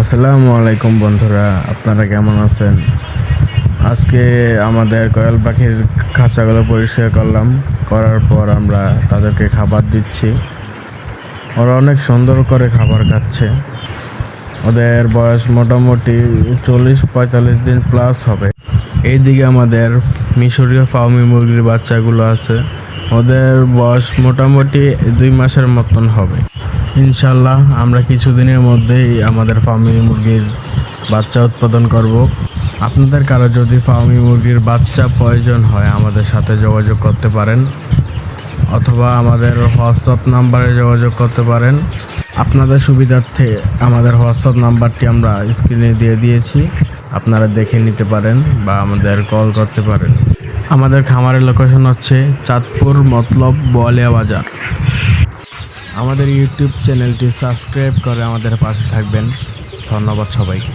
আসসালামু আলাইকুম বন্ধুরা, আপনারা কেমন আছেন? আজকে আমাদের কোয়েল পাখির খাঁচাগুলো পরিষ্কার করার পর আমরা তাদেরকে খাবার দিচ্ছি। ওরা অনেক সুন্দর করে খাবার খাচ্ছে। ওদের বয়স মোটামুটি 40-45 দিন প্লাস হবে। এইদিকে আমাদের মিশরীয় ফার্মি মুরগির বাচ্চাগুলো আছে। ওদের বয়স মোটামুটি 2 মাসের মতন হবে। ইনশাল্লাহ আমরা কিছুদিনের মধ্যেই আমাদের ফার্মি মুরগির বাচ্চা উৎপাদন করব। আপনাদের কারো যদি ফার্মি মুরগির বাচ্চা প্রয়োজন হয় আমাদের সাথে যোগাযোগ করতে পারেন, অথবা আমাদের হোয়াটসঅ্যাপ নাম্বারে যোগাযোগ করতে পারেন। আপনাদের সুবিধার্থে আমাদের হোয়াটসঅ্যাপ নাম্বারটি আমরা স্ক্রিনে দিয়ে দিয়েছি, আপনারা দেখে নিতে পারেন বা আমাদের কল করতে পারেন। আমাদের খামারের লোকেশন হচ্ছে চাঁদপুর মতলব বোয়ালিয়া বাজার। আমাদের ইউটিউব চ্যানেলটি সাবস্ক্রাইব করে আমাদের পাশে থাকবেন। ধন্যবাদ সবাইকে।